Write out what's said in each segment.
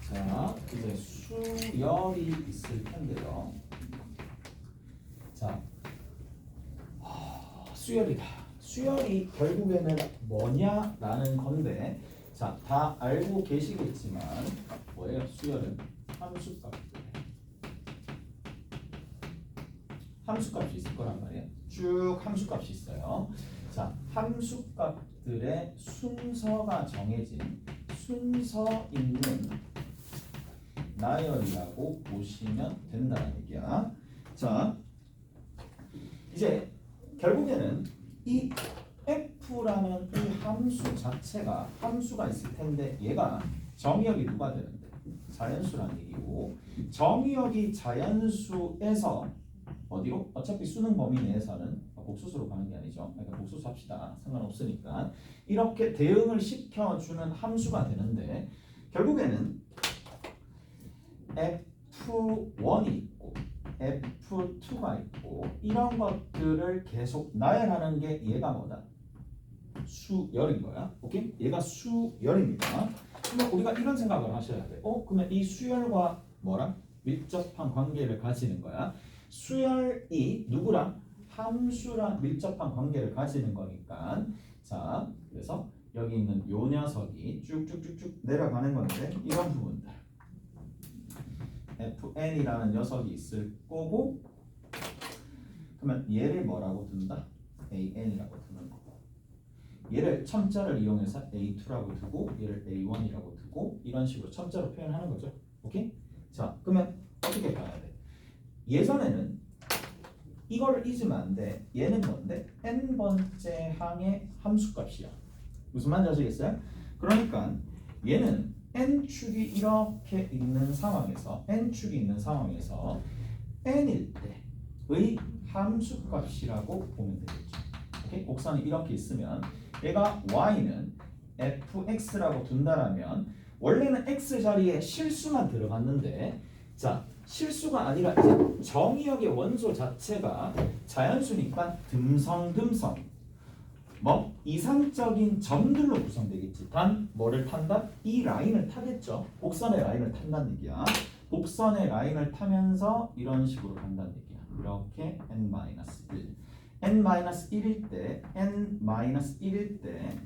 자, 이제 수열이 있을 텐데요. 자, 수열이다. 수열이 결국에는 뭐냐라는 건데, 자, 다 알고 계시겠지만 뭐예요? 수열은 함수값. 함수값이 있을 거란 말이에요. 쭉 함수값이 있어요. 자, 함수값들의 순서가 정해진 순서 있는 나열이라고 보시면 된다는 얘기야. 자, 이제 결국에는 이 f라는 이 함수 자체가 함수가 있을 텐데 얘가 정의역이 누가 되는데? 자연수라는 얘기고, 정의역이 자연수에서 어디로? 어차피 수능 범위 내에서는 복수수로 가는 게 아니죠. 그러니까 복수수 합시다. 상관없으니까. 이렇게 대응을 시켜주는 함수가 되는데 결국에는 F1이 있고 F2가 있고 이런 것들을 계속 나열하는 게 얘가 뭐다? 수열인 거야. 오케이? 얘가 수열입니다. 그러면 우리가 이런 생각을 하셔야 돼. 그러면 이 수열과 뭐랑? 밀접한 관계를 가지는 거야. 수열이 누구랑? 함수랑 밀접한 관계를 가지는 거니까. 자, 그래서 여기 있는 요 녀석이 쭉쭉쭉쭉 내려가는 건데 이런 부분들 fn이라는 녀석이 있을 거고, 그러면 얘를 뭐라고 둔다? an이라고 두는 거고, 얘를 첨자를 이용해서 a2라고 두고 얘를 a1이라고 두고 이런 식으로 첨자로 표현하는 거죠. 오케이? 자, 그러면 어떻게 봐야 돼? 예전에는 이거를 잊으면 안 돼. 얘는 뭔데? n번째 항의 함수값이야. 무슨 말인지 아시겠어요? 그러니까 얘는 n축이 이렇게 있는 상황에서 n축이 있는 상황에서 n일 때의 함수값이라고 보면 되겠죠. 오케이? 곡선이 이렇게 있으면 얘가 y는 fx라고 둔다라면 원래는 x 자리에 실수만 들어갔는데, 자, 실수가 아니라 이제 정의역의 원소 자체가 자연수니까 듬성듬성 뭐 이상적인 점들로 구성되겠지. 단 뭐를 탄다? 이 라인을 타겠죠. 곡선의 라인을 탄다는 얘기야. 곡선의 라인을 타면서 이런 식으로 간다는 얘기야. 이렇게 n-1 n-1일 때 n-1일 때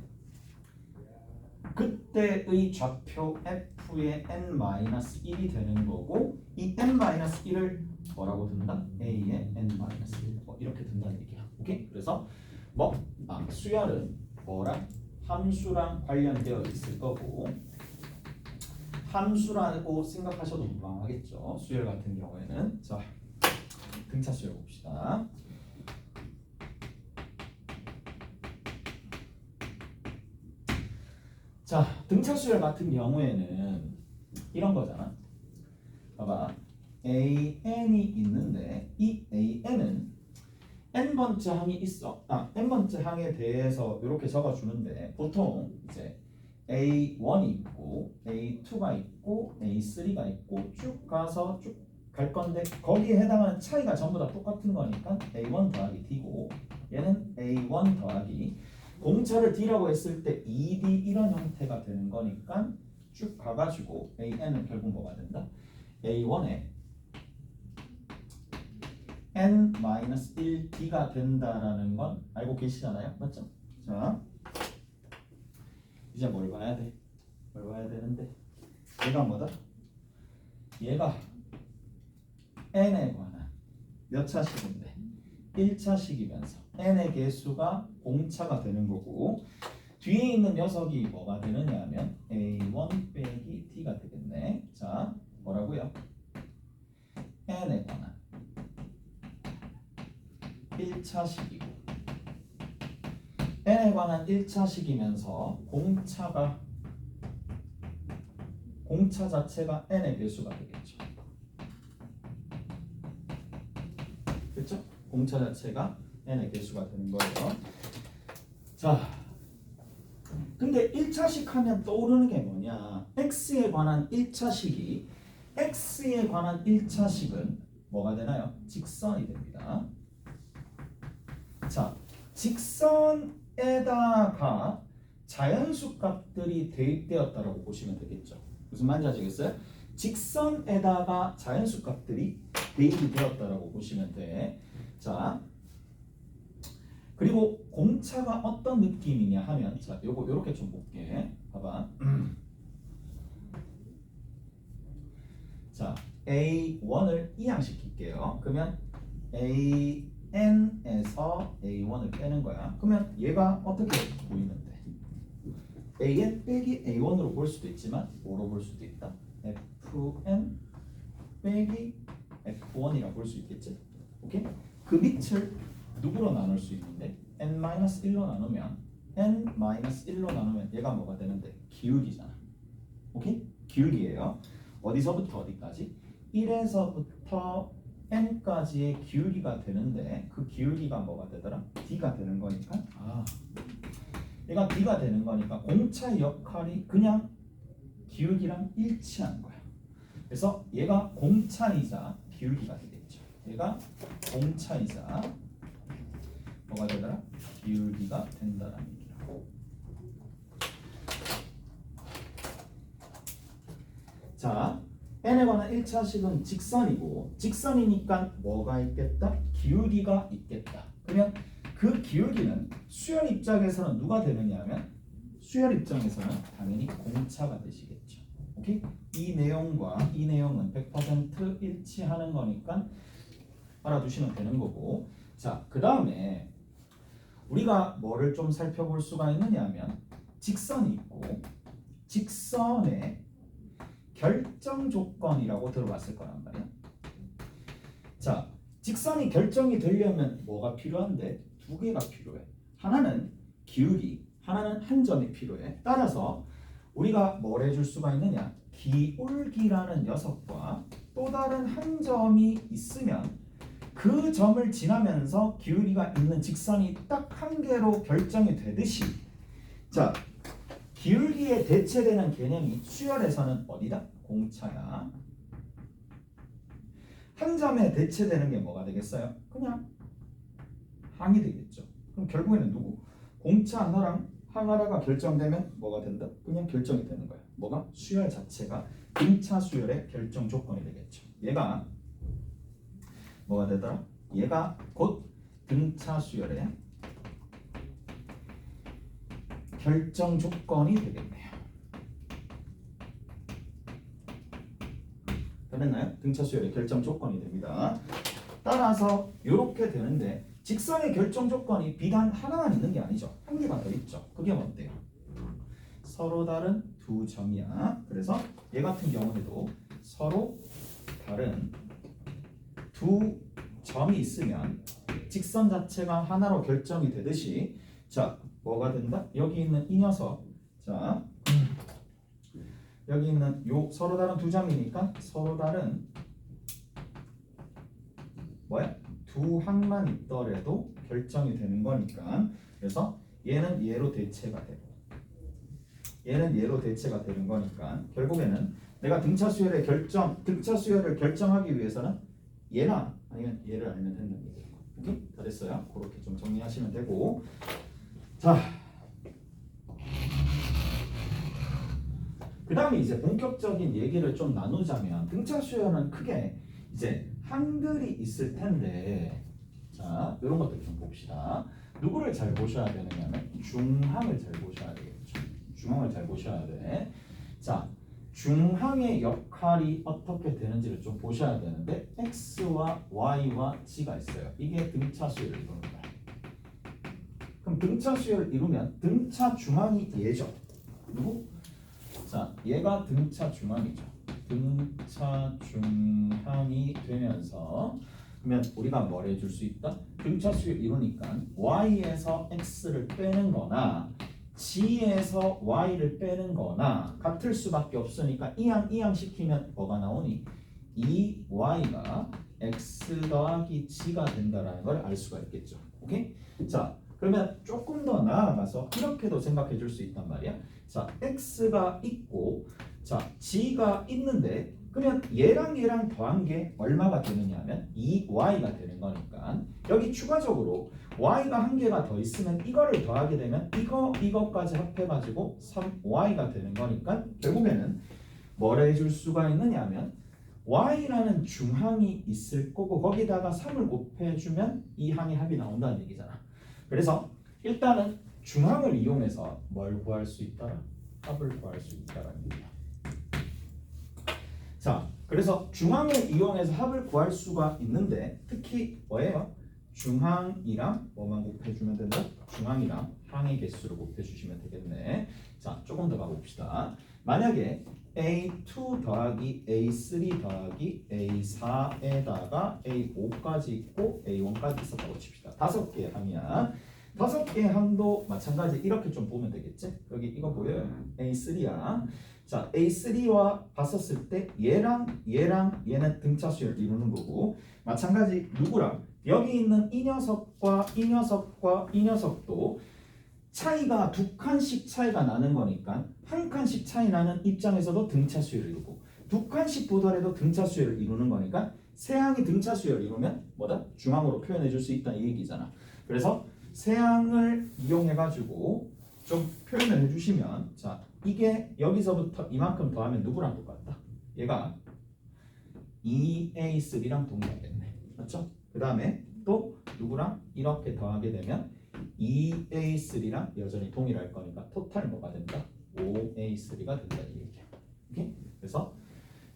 그때의 좌표 f의 n-1이 되는 거고, 이 n-1을 뭐라고 든다? a의 n-1 이렇게 든다는 얘기야. 오케이? 그래서 수열은 뭐랑? 함수랑 관련되어 있을 거고, 함수라고 생각하셔도 무방하겠죠. 수열 같은 경우에는. 자, 등차 수열 봅시다. 자, 등차 수열 같은 경우에는 이런 거잖아. 봐봐. an이 있는데 이 an은 n번째 항이 있어. n번째 항에 대해서 이렇게 적어주는데 보통 이제 a1이 있고 a2가 있고 a3가 있고 쭉 가서 쭉 갈 건데 거기에 해당하는 차이가 전부 다 똑같은 거니까 a1 더하기 d고, 얘는 a1 더하기 공차를 d라고 했을 때 2d 이런 형태가 되는 거니까 쭉 가가지고 an은 결국 뭐가 된다? a1에 n-1d가 된다라는 건 알고 계시잖아요. 맞죠? 자, 이제 뭘 봐야 돼? 뭘 봐야 되는데 얘가 뭐다? 얘가 n에 관한 몇 차식인데 1차식이면서 n의 개수가 공차가 되는 거고, 뒤에 있는 녀석이 뭐가 되느냐 하면 a1 빼기 d가 되겠네. 자, 뭐라고요? n에 관한 1차식이고 n에 관한 1차식이면서 공차 자체가 n의 개수가 되겠죠. 그렇죠? 공차 자체가 n의 개수가 되는 거예요. 자, 근데 1차식 하면 떠오르는 게 뭐냐? x에 관한 1차식이 x에 관한 1차식은 뭐가 되나요? 직선이 됩니다. 자, 직선에다가 자연수 값들이 대입되었다라고 보시면 되겠죠. 무슨 말인지 아시겠어요? 직선에다가 자연수 값들이 대입이 되었다라고 보시면 돼. 자, 그리고 공차가 어떤 느낌이냐 하면, 자, 요거 요렇게 좀 볼게. 봐봐. 자, A1을 이항시킬게요. 그러면 AN에서 A1을 빼는 거야. 그러면 얘가 어떻게 보이는데? AN 빼기 A1으로 볼 수도 있지만 뭐로 볼 수도 있다. FN 빼기 F1이라고 볼 수 있겠지. 오케이? 그 밑을 누구로 나눌 수 있는데 n-1로 나누면 n-1로 나누면 얘가 뭐가 되는데? 기울기잖아. 오케이? 기울기예요. 어디서부터 어디까지? 1에서부터 n까지의 기울기가 되는데 그 기울기가 뭐가 되더라? d가 되는 거니까 얘가 d가 되는 거니까 공차의 역할이 그냥 기울기랑 일치하는 거야. 그래서 얘가 공차이자 기울기가 되겠죠. 얘가 공차이자 뭐가 되더라? 기울기가 된다라는 얘기라고. 자, n에 관한 1차식은 직선이고 직선이니까 뭐가 있겠다? 기울기가 있겠다. 그러면 그 기울기는 수열 입장에서는 누가 되느냐 하면 수열 입장에서는 당연히 공차가 되시겠죠. 오케이? 이 내용과 이 내용은 100% 일치하는 거니까 알아두시면 되는 거고. 자, 그 다음에 우리가 뭐를 좀 살펴볼 수가 있느냐 하면 직선이 있고 직선의 결정 조건이라고 들어봤을 거란 말이야. 자, 직선이 결정이 되려면 뭐가 필요한데? 두 개가 필요해. 하나는 기울기, 하나는 한 점이 필요해. 따라서 우리가 뭘 해줄 수가 있느냐? 기울기라는 녀석과 또 다른 한 점이 있으면 그 점을 지나면서 기울기가 있는 직선이 딱 한 개로 결정이 되듯이, 자, 기울기에 대체되는 개념이 수열에서는 어디다? 공차야. 한 점에 대체되는 게 뭐가 되겠어요? 그냥 항이 되겠죠. 그럼 결국에는 누구? 공차 하나랑 항 하나가 결정되면 뭐가 된다? 그냥 결정이 되는 거야. 뭐가? 수열 자체가 등차 수열의 결정 조건이 되겠죠. 얘가 뭐가 되더라? 얘가 곧 등차 수열의 결정 조건이 되겠네요. 됐나요? 등차 수열의 결정 조건이 됩니다. 따라서 이렇게 되는데 직선의 결정 조건이 비단 하나만 있는 게 아니죠. 한 개가 더 있죠. 그게 뭔데요? 서로 다른 두 점이야. 그래서 얘 같은 경우에도 서로 다른 두 점이 있으면 직선 자체가 하나로 결정이 되듯이, 자, 뭐가 된다? 여기 있는 이 녀석, 자, 여기 있는 요 서로 다른 두 점이니까 서로 다른 뭐야? 두 항만 있더라도 결정이 되는 거니까, 그래서 얘는 얘로 대체가 되고 얘는 얘로 대체가 되는 거니까 결국에는 내가 등차 수열의 등차 수열을 결정하기 위해서는 얘나 아니면 얘를 알면 된다는 얘기예요. 오케이? 다 됐어요? 그렇게 좀 정리하시면 되고, 자, 그 다음에 이제 본격적인 얘기를 좀 나누자면 등차 수열은 크게 이제 항들이 있을 텐데, 자, 이런 것들 좀 봅시다. 누구를 잘 보셔야 되느냐면 중항을 잘 보셔야 되겠죠. 중항을 잘 보셔야 돼. 자, 중항의 역할이 어떻게 되는지를 좀 보셔야 되는데 x와 y와 g가 있어요. 이게 등차 수열을 이루는 거야. 그럼 등차 수열을 이루면 등차 중항이 얘죠. 누구? 자, 얘가 등차 중항이죠. 등차 중항이 되면서, 그러면 우리가 뭘 해줄 수 있다? 등차 수열 이루니까 y에서 x를 빼는 거나 g에서 y를 빼는 거나 같을 수밖에 없으니까 이항 시키면 뭐가 나오니? 2y가 x 더하기 g가 된다라는 걸 알 수가 있겠죠. 오케이? 자, 그러면 조금 더 나아가서 이렇게도 생각해 줄 수 있단 말이야. 자, x가 있고, 자, g가 있는데, 그러면 얘랑 더한 게 얼마가 되느냐 하면 2y가 되는 거니까 여기 추가적으로 y가 한 개가 더 있으면 이거를 더하게 되면 이거까지 합해가지고 3y가 되는 거니까 결국에는 뭘 해줄 수가 있느냐면 y라는 중항이 있을 거고 거기다가 3을 곱해주면 이 항의 합이 나온다는 얘기잖아. 그래서 일단은 중항을 이용해서 뭘 구할 수 있더라? 합을 구할 수 있다는 얘기야. 자, 그래서 중항을 이용해서 합을 구할 수가 있는데 특히 뭐예요? 중항이랑 뭐만 곱해주면 된다? 중항이랑 항의 개수를 곱해주시면 되겠네. 자, 조금 더 가봅시다. 만약에 A2 더하기 A3 더하기 A4에다가 A5까지 있고 A1까지 있었다고 칩시다. 5개의 항이야. 5개의 항도 마찬가지 이렇게 좀 보면 되겠지? 여기 이거 보여요? A3야. 자, A3와 봤었을 때 얘랑 얘는 등차수를 이루는 거고 마찬가지 누구랑? 여기 있는 이 녀석과 이 녀석과 이 녀석도 차이가 2칸씩 차이가 나는 거니까 한 칸씩 차이 나는 입장에서도 등차수열을 이루고 2칸씩 보더라도 등차수열을 이루는 거니까 세 항이 등차수열을 이루면 뭐다? 중항으로 표현해 줄 수 있다는 얘기잖아. 그래서 세 항을 이용해 가지고 좀 표현을 해 주시면 자, 이게 여기서부터 이만큼 더하면 누구랑 똑같다? 얘가 2A3랑 동일하겠네. 맞죠? 그 다음에 또 누구랑 이렇게 더하게 되면 2A3랑 여전히 동일할 거니까 토탈 뭐가 된다? 5A3가 된다는 얘기야. 오케이? 그래서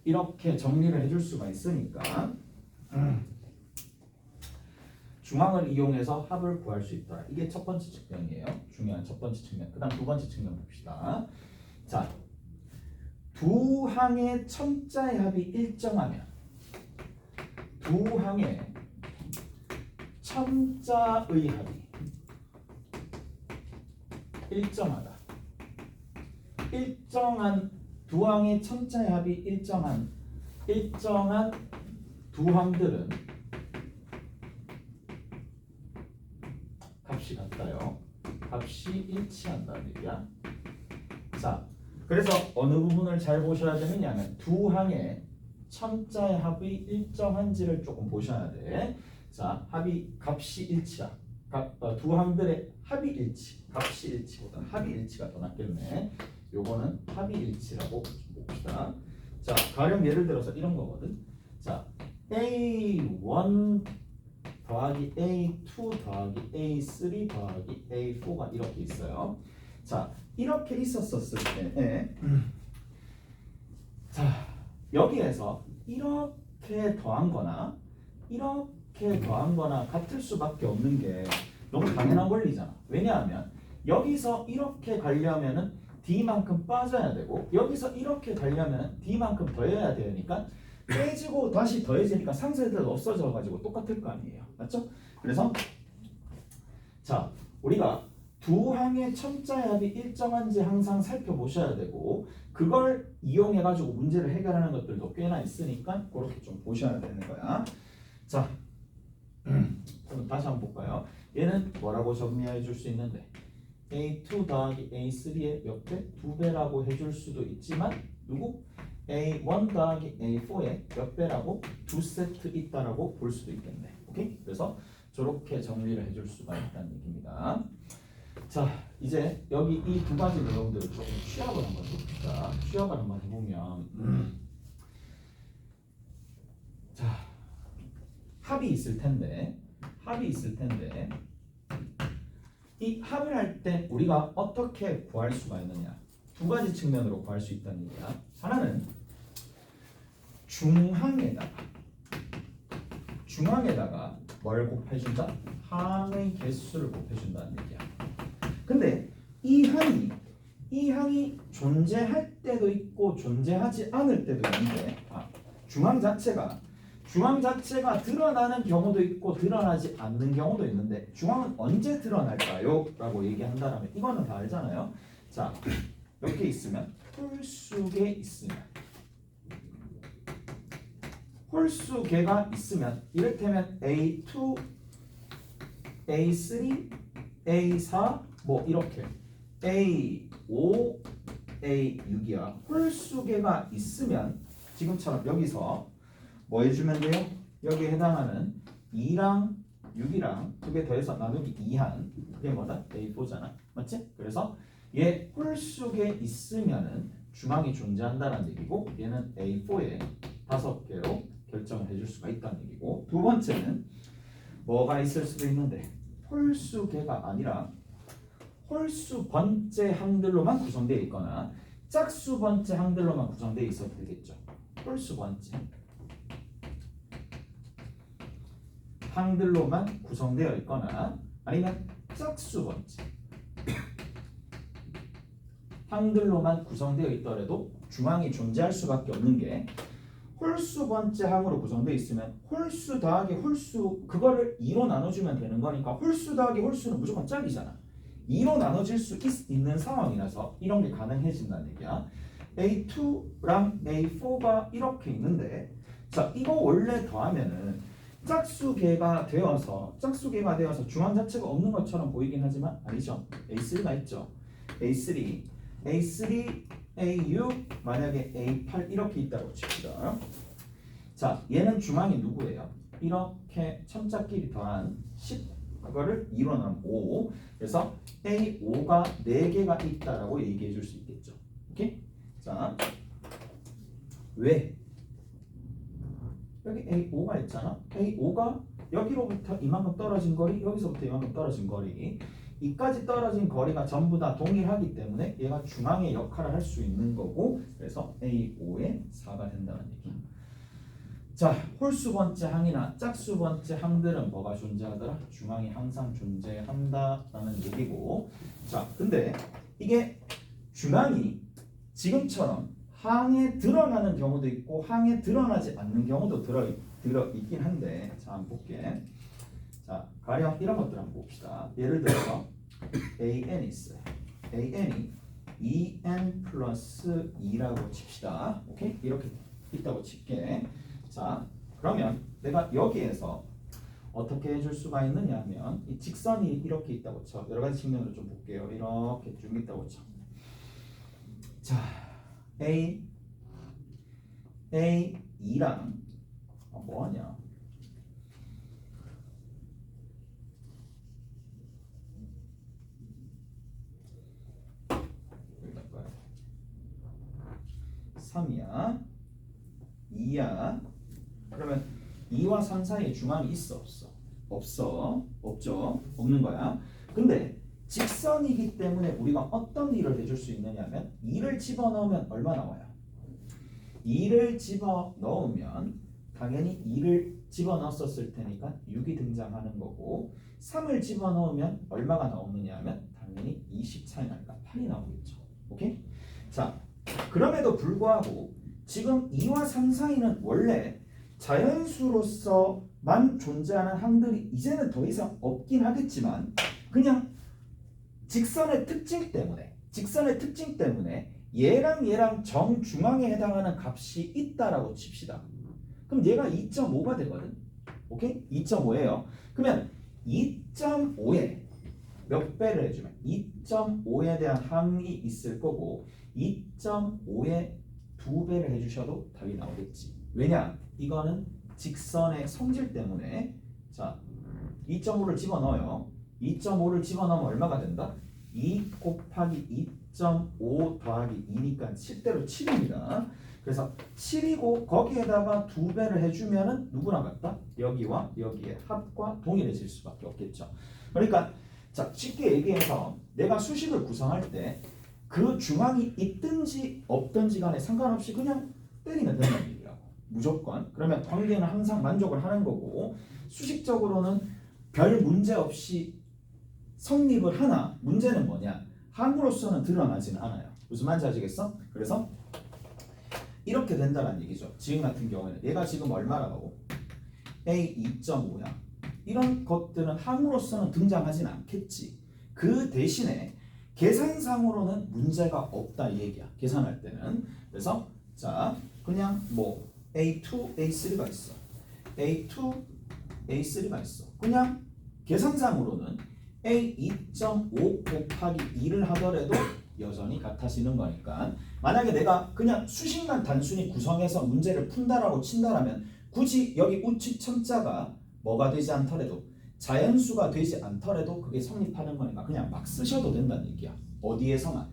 이렇게 정리를 해줄 수가 있으니까 중항을 이용해서 합을 구할 수 있다. 이게 첫 번째 측면이에요. 중요한 첫 번째 측면. 그 다음 두 번째 측면 봅시다. 자, 두 항의 첨자의 합이 일정하면 두 항의 첨자의 합이 일정하다. 일정한 두 항의 첨자의 합이 일정한 두 항들은 값이 같다요. 값이 일치한다는 얘기야. 자, 그래서 어느 부분을 잘 보셔야 되느냐면 두 항의 첨자의 합이 일정한지를 조금 보셔야 돼. 자, 값이 일치야. 두 항들의 합이 일치. 값이 일치보다 합이 일치가 더 낫겠네. 요거는 합이 일치라고 봅시다. 자, 가령 예를 들어서 이런 거거든. 자, A1 더하기 A2 더하기 A3 더하기 A4가 이렇게 있어요. 자, 이렇게 있었을 때 자, 여기에서 이렇게 더한 거나 이렇게 더한 거나 같을 수밖에 없는 게 너무 당연한 원리잖아. 왜냐하면 여기서 이렇게 가려면은 D만큼 빠져야 되고 여기서 이렇게 가려면 D만큼 더해야 되니까 빼지고 다시 더해지니까 상쇄돼도 없어져 가지고 똑같을 거 아니에요. 맞죠? 그래서 자, 우리가 두 항의 첨자의 합이 일정한지 항상 살펴보셔야 되고 그걸 이용해 가지고 문제를 해결하는 것들도 꽤나 있으니까 그렇게 좀 보셔야 되는 거야. 자, 그럼 다시 한번 볼까요? 얘는 뭐라고 정리해 줄 수 있는데 A2 더하기 A3의 몇 배? 2배라고 해줄 수도 있지만 누구? A1 더하기 A4의 몇 배라고? 2세트 있다라고 볼 수도 있겠네. 오케이? 그래서 저렇게 정리를 해줄 수가 있다는 얘기입니다. 자, 이제 여기 이 두 가지 내용들을 조금 취합을 한번 해봅시다. 취합을 한번 해보면 자, 합이 있을 텐데 이 합을 할 때 우리가 어떻게 구할 수가 있느냐? 두 가지 측면으로 구할 수 있다는 얘기야. 하나는 중항에다가 뭘 곱해준다? 항의 개수를 곱해준다는 얘기야. 근데 이 항이 존재할 때도 있고 존재하지 않을 때도 있는데 중항 자체가 드러나는 경우도 있고 드러나지 않는 경우도 있는데 중항은 언제 드러날까요? 라고 얘기한다면 이거는 다 알잖아요. 자, 이렇게 있으면 홀수계 있으면 홀수계가 있으면 이를테면 A2, A3, A4 뭐 이렇게 A5, A6이야. 홀수계가 있으면 지금처럼 여기서 뭐 해주면 돼요? 여기에 해당하는 2랑 6이랑 두 개 더해서 나누기 2한 그게 뭐다? A4잖아. 맞지? 그래서 얘 홀수계 있으면은 중앙이 존재한다는 얘기고 얘는 A4에 5개로 결정을 해줄 수가 있다는 얘기고 두 번째는 뭐가 있을 수도 있는데 홀수계가 아니라 홀수 번째 항들로만 구성되어 있거나 짝수 번째 항들로만 구성되어 있어도 되겠죠. 홀수 번째 항들로만 구성되어 있거나 아니면 짝수 번째 항들로만 구성되어 있더라도 중앙이 존재할 수밖에 없는 게 홀수 번째 항으로 구성되어 있으면 홀수 더하기 홀수 그거를 2로 나눠주면 되는 거니까 홀수 더하기 홀수는 무조건 짝이잖아. 2로 나눠질 수 있는 상황이라서 이런 게 가능해진다는 얘기야. A2랑 A4가 이렇게 있는데 자 이거 원래 더하면은 짝수계가 되어서 중앙 자체가 없는 것처럼 보이긴 하지만 아니죠. A3가 있죠. A3, A6, 만약에 A8 이렇게 있다고 칩시다. 자, 얘는 중앙이 누구예요? 이렇게 첨자끼리 더한 10 그거를 2로 나누면 5. 그래서 A5가 4개가 있다라고 얘기해 줄 수 있겠죠. 오케이? 자, 왜? 여기 A5가 있잖아. A5가 여기로부터 이만큼 떨어진 거리, 여기서부터 이만큼 떨어진 거리, 이까지 떨어진 거리가 전부 다 동일하기 때문에 얘가 중앙의 역할을 할 수 있는 거고, 그래서 A5에 4가 된다는 얘기. 자, 홀수 번째 항이나 짝수 번째 항들은 뭐가 존재하더라? 중앙이 항상 존재한다라는 얘기고. 자, 근데 이게 중앙이 지금처럼 항에 드러나는 경우도 있고 항에 드러나지 않는 경우도 들어 있긴 한데, 자 한번 볼게. 자 가령 이런 것들 한번 봅시다. 예를 들어서 AN이 있어요. AN이 2N 플러스 2라고 칩시다. 오케이? 이렇게 있다고 칠게. 자 그러면 내가 여기에서 어떻게 해줄 수가 있느냐 하면 이 직선이 이렇게 있다고 쳐. 여러 가지 측면으로 좀 볼게요. 이렇게 쭉 있다고 쳐. 자 A2랑 뭐하냐? 여기다 봐요. 3이야, 2야. 그러면 2와 3 사이에 중앙이 있어 없어? 없죠. 없는 거야. 근데 직선이기 때문에 우리가 어떤 일을 해줄 수 있느냐면 2를 집어넣으면 얼마 나와요? 2를 집어넣으면 당연히 2를 집어넣었을 테니까 6이 등장하는 거고 3을 집어넣으면 얼마가 나오느냐 하면 당연히 20 차이 나니까 8이 나오겠죠. 오케이? 자, 그럼에도 불구하고 지금 2와 3 사이는 원래 자연수로서만 존재하는 항들이 이제는 더 이상 없긴 하겠지만 그냥 직선의 특징 때문에 얘랑 정중앙에 해당하는 값이 있다라고 칩시다. 그럼 얘가 2.5가 되거든. 오케이? 2.5예요. 그러면 2.5에 몇 배를 해주면 2.5에 대한 항이 있을 거고 2.5에 2배를 해주셔도 답이 나오겠지. 왜냐? 이거는 직선의 성질 때문에. 자, 2.5를 집어넣어요. 2.5를 집어넣으면 얼마가 된다? 2 곱하기 2.5 더하기 2니까 7대로 7입니다. 그래서 7이고 거기에다가 2배를 해주면은 누구랑 같다? 여기와 여기의 합과 동일해질 수밖에 없겠죠. 그러니까 자 쉽게 얘기해서 내가 수식을 구성할 때 그 중앙이 있든지 없든지 간에 상관없이 그냥 때리면 된다는 얘기라고. 무조건. 그러면 관계는 항상 만족을 하는 거고 수식적으로는 별 문제 없이 성립을 하나 문제는 뭐냐? 항으로서는 드러나지는 않아요. 무슨 말인지 아시겠어? 그래서 이렇게 된다는 얘기죠. 지금 같은 경우에는 얘가 지금 얼마라고? A 2.5야. 이런 것들은 항으로서는 등장하진 않겠지. 그 대신에 계산상으로는 문제가 없다 이 얘기야. 계산할 때는. 그래서 자 그냥 뭐 A2, A3가 있어. A2, A3가 있어. 그냥 계산상으로는 A 2.5 곱하기 2를 하더라도 여전히 같아지는 거니까 만약에 내가 그냥 수식만 단순히 구성해서 문제를 푼다라고 친다라면 굳이 여기 우측 첨자가 뭐가 되지 않더라도 자연수가 되지 않더라도 그게 성립하는 거니까 그냥 막 쓰셔도 된다는 얘기야. 어디에서만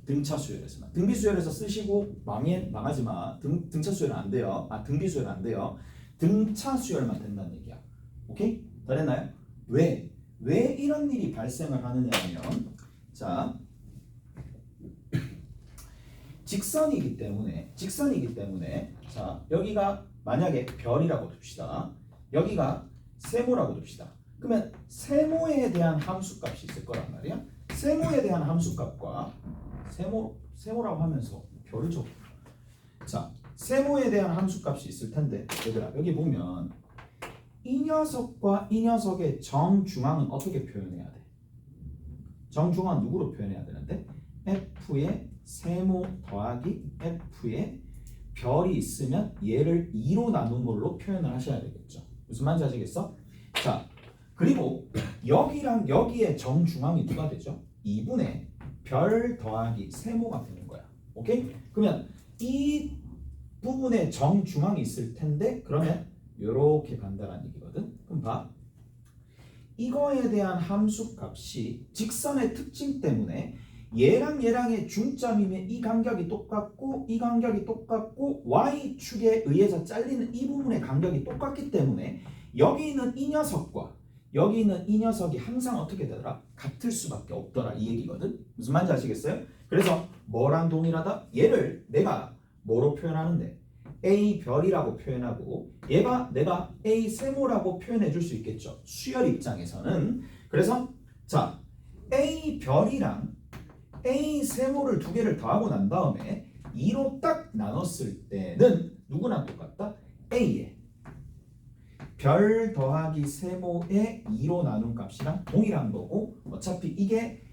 등차 수열에서만. 등비 수열에서 쓰시고 망하지 마. 등차 수열은 안 돼요. 등비 수열은 안 돼요. 등차 수열만 된다는 얘기야. 오케이? 다 됐나요? 왜 이런 일이 발생을 하느냐 하면 자 직선이기 때문에 자 여기가 만약에 별이라고 둡시다. 여기가 세모라고 둡시다. 그러면 세모에 대한 함수값이 있을 거란 말이야. 세모에 대한 함수값과 세모라고 하면서 별을 줘. 자 세모에 대한 함수값이 있을 텐데 얘들아 여기 보면 이 녀석과 이 녀석의 정중앙은 어떻게 표현해야 돼? 정중앙은 누구로 표현해야 되는데? f의 세모 더하기 f의 별이 있으면 얘를 2로 나눈 걸로 표현을 하셔야 되겠죠. 무슨 말인지 아시겠어? 자 그리고 여기랑 여기의 정중앙이 누가 되죠? 2분의 별 더하기 세모가 되는 거야. 오케이? 그러면 이 부분에 정중앙이 있을 텐데 그러면 요렇게 간다는 얘기거든. 그럼 봐. 이거에 대한 함수값이 직선의 특징 때문에 얘랑 얘랑의 중점이면 이 간격이 똑같고 이 간격이 똑같고 y축에 의해서 잘리는 이 부분의 간격이 똑같기 때문에 여기 있는 이 녀석과 여기 있는 이 녀석이 항상 어떻게 되더라? 같을 수밖에 없더라 이 얘기거든. 무슨 말인지 아시겠어요? 그래서 뭐랑 동일하다? 얘를 내가 뭐로 표현하는데 A 별이라고 표현하고 얘가 내가 A 세모라고 표현해 줄 수 있겠죠. 수열 입장에서는. 그래서 자 A 별이랑 A 세모를 두 개를 더하고 난 다음에 2로 딱 나눴을 때는 누구랑 똑같다? A의 별 더하기 세모의 2로 나눈 값이랑 동일한 거고 어차피 이게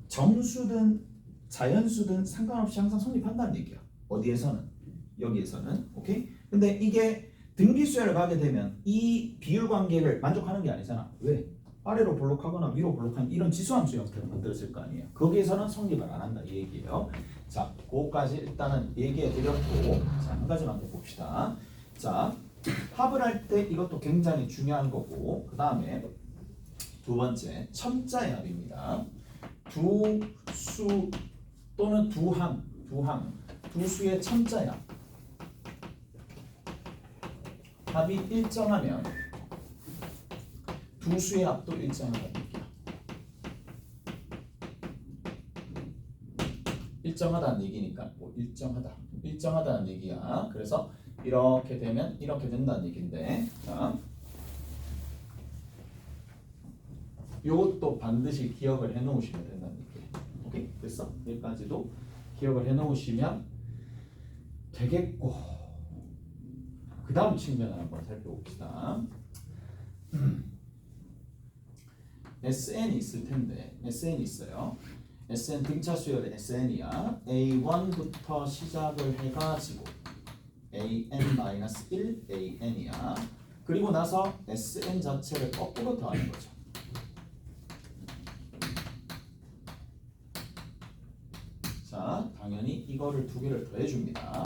정수든 자연수든 상관없이 항상 성립한다는 얘기야. 어디에서는? 여기에서는. 오케이? 근데 이게 등비수열을 가게 되면 이 비율 관계를 만족하는 게 아니잖아. 왜? 아래로 볼록하거나 위로 볼록한 이런 지수함수 형태로 만들어질 거 아니에요. 거기에서는 성립을 안 한다 이 얘기예요. 자, 그거까지 일단은 얘기해 드렸고 자, 한 가지만 더 봅시다. 자, 합을 할 때 이것도 굉장히 중요한 거고 그 다음에 두 번째 첨자의 합입니다. 두 수 또는 두 수의 첨자의 합. 합이 일정하면 두 수의 합도 일정하다는 얘기야. 일정하다는 얘기니까 뭐 일정하다는 얘기야. 그래서 이렇게 되면 이렇게 된다는 얘기인데 자 요것도 반드시 기억을 해 놓으시면 된다는 얘기예요. 오케이? 됐어? 여기까지도 기억을 해 놓으시면 되겠고 그 다음 측면을 한번 살펴봅시다. SN이 있을 텐데 SN이 있어요. SN 등차 수열의 SN이야. A1부터 시작을 해가지고 AN-1 AN이야. 그리고 나서 SN 자체를 거꾸로 더하는 거죠. 자, 당연히 이거를 두 개를 더해줍니다.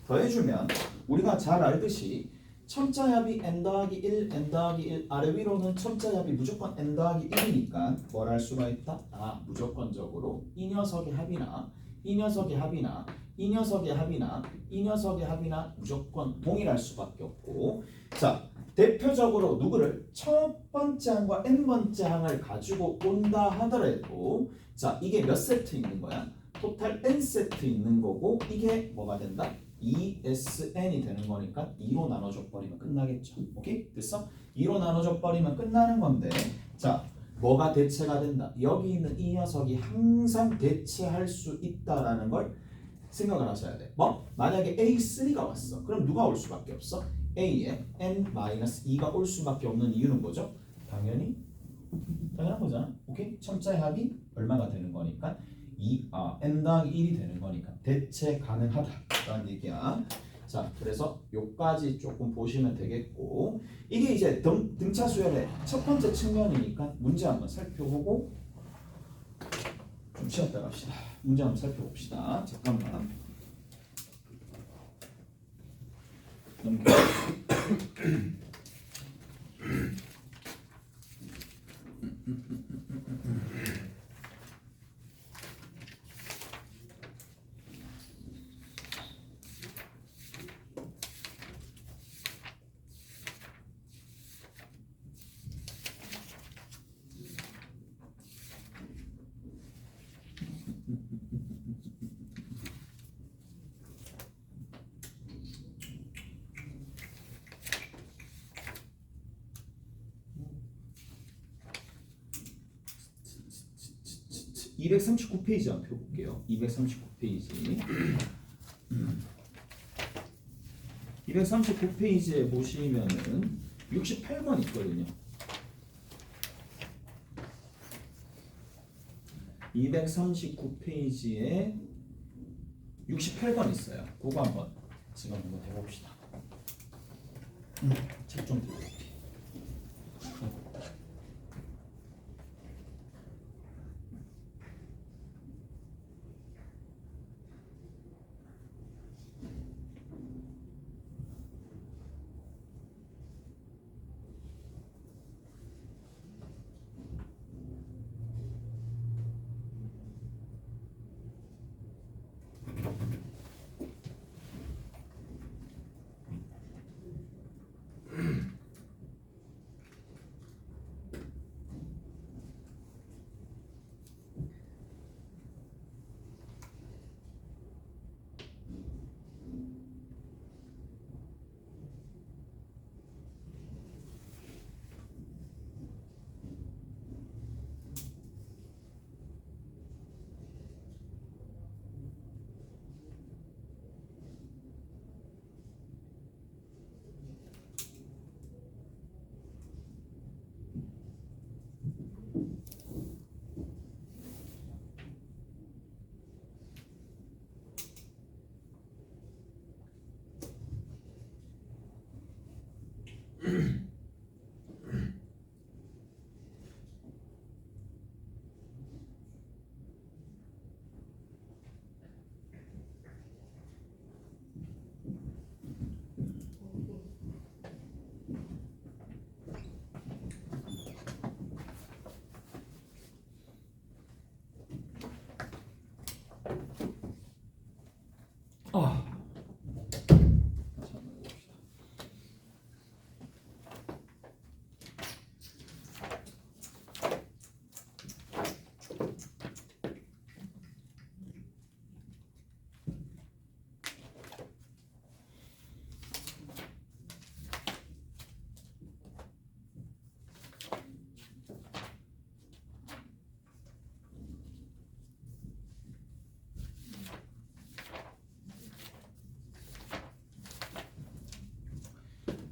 더해주면 우리가 잘 알듯이 첨자합이 n 더하기 1, n 더하기 1 아래 위로는 첨자합이 무조건 n 더하기 1이니까 뭘 할 수가 있다? 무조건적으로 이 녀석의 합이나 이 녀석의 합이나 이 녀석의 합이나 이 녀석의 합이나 무조건 동일할 수밖에 없고 자 대표적으로 누구를 첫 번째 항과 n번째 항을 가지고 온다 하더라도 자 이게 몇 세트 있는 거야? 토탈 n 세트 있는 거고 이게 뭐가 된다? 2SN이 되는 거니까 2로 나눠줘 버리면 끝나겠죠. 오케이? 됐어? 2로 나눠줘 버리면 끝나는 건데 자 뭐가 대체가 된다? 여기 있는 이 녀석이 항상 대체할 수 있다라는 걸 생각을 하셔야 돼. 뭐? 만약에 A3가 왔어. 그럼 누가 올 수밖에 없어? A에 N-2가 올 수밖에 없는 이유는 뭐죠? 당연한 거잖아. 오케이? 첨자의 합이 얼마가 되는 거니까 n 더하기 1이 되는 거니까 대체 가능하다라는 얘기야. 자, 그래서 요까지 조금 보시면 되겠고 이게 이제 등차 수열의 첫 번째 측면이니까 문제 한번 살펴보고 좀 쉬었다 갑시다. 문제 한번 살펴봅시다. 잠깐만. 넘겨. 239페이지 한번 펴볼게요. 239페이지. 239페이지에 보시면은 68번 있거든요. 239페이지에 68번 있어요. 그거 한번 지금 한번 해봅시다. 책 좀 들고 올게요.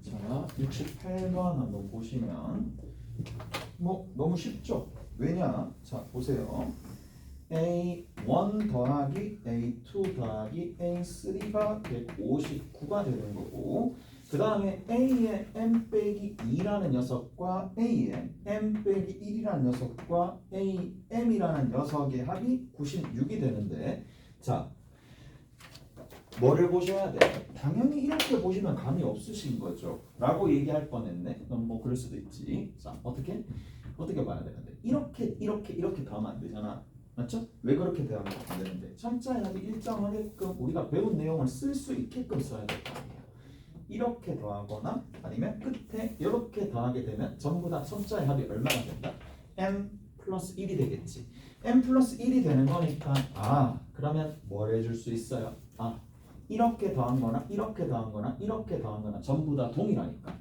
자, 68번 한번 보시면 뭐 너무 쉽죠? 왜냐? 자, 보세요. A1 더하기 A2 더하기 A3가 159가 되는 거고, 그 다음에 A의 M 빼기 2라는 녀석과 A의 M 빼기 1이라는 녀석과 AM이라는 녀석의 합이 96이 되는데, 자, 뭐를 보셔야 돼? 당연히 이렇게 보시면 감이 없으신 거죠 라고 얘기할 뻔했네. 그럼 뭐 그럴 수도 있지. 자, 어떻게 봐야 되는데, 이렇게 더하면 안 되잖아, 맞죠? 왜 그렇게 더하면 안 되는데, 첨자의 합이 일정하게끔 우리가 배운 내용을 쓸 수 있게끔 써야 될 거 아니에요. 이렇게 더하거나 아니면 끝에 이렇게 더하게 되면 전부 다 첨자의 합이 얼마가 된다? m 플러스 1이 되겠지. m 플러스 1이 되는 거니까, 그러면 뭘 해줄 수 있어요? 이렇게 더한 거나 이렇게 더한 거나 이렇게 더한 거나 전부 다 동일하니까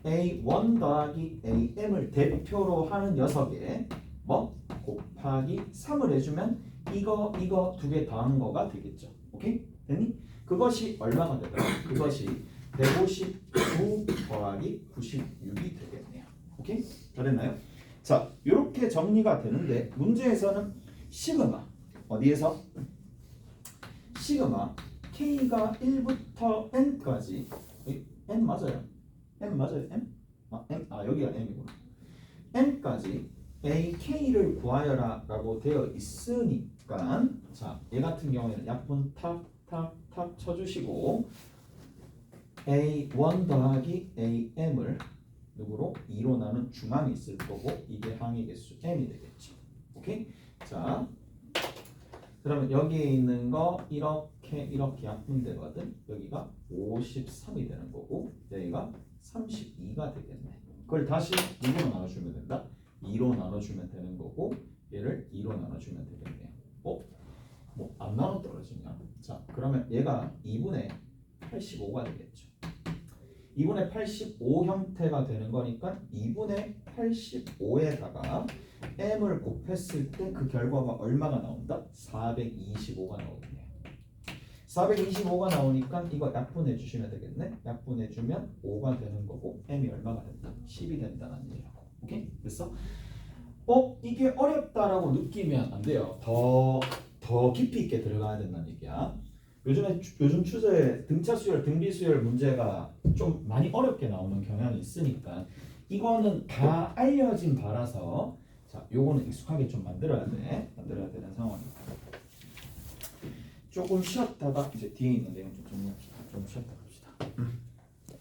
A1 더하기 AM을 대표로 하는 녀석에 뭐 곱하기 3을 해주면 이거 두 개 더한 거가 되겠죠. 오케이? 됐니? 그것이 얼마가 되더라? 그것이 159 더하기 96이 되겠네요. 오케이? 다 됐나요? 자, 이렇게 정리가 되는데 문제에서는 시그마 어디에서? 시그마 K가 1부터 N까지 N 맞아요? M 맞아요? M? M? 여기가 M이구나. N까지 AK를 구하여라 라고 되어 있으니까, 자, 얘 같은 경우에는 약분 탁 쳐주시고 A1 더하기 AM을 누구로? 2로 나눈 중앙이 있을 거고, 이게 항의 개수 M이 되겠죠. 오케이? 자, 그러면 여기에 있는 거 이렇게 약분되거든. 여기가 53이 되는 거고, 여기가 32가 되겠네. 그걸 다시 누구로 나눠주면 된다? 2로 나눠주면 되는 거고, 얘를 2로 나눠주면 되겠네요. 뭐 안 나눠 떨어지냐? 자, 그러면 얘가 2분의 85가 되겠죠. 2분의 85 형태가 되는 거니까 2분의 85에다가 m을 곱했을 때 그 결과가 얼마가 나온다? 425가 나오겠네요. 425가 나오니까 이거 약분해 주시면 되겠네. 약분해 주면 5가 되는 거고 m이 얼마가 된다? 10이 된다는 얘기라고. 오케이? 그래서 이게 어렵다라고 느끼면 안 돼요. 더 깊이 있게 들어가야 된다는 얘기야. 요즘 추세에 등차 수열, 등비 수열 문제가 좀 많이 어렵게 나오는 경향이 있으니까 이거는 다 알려진 바라서 자, 요거는 익숙하게 좀 만들어야 되는 상황이니까. 조금 쉬었다가 이제 뒤에 있는 내용 좀 정리합시다. 좀 쉬었다 갑시다.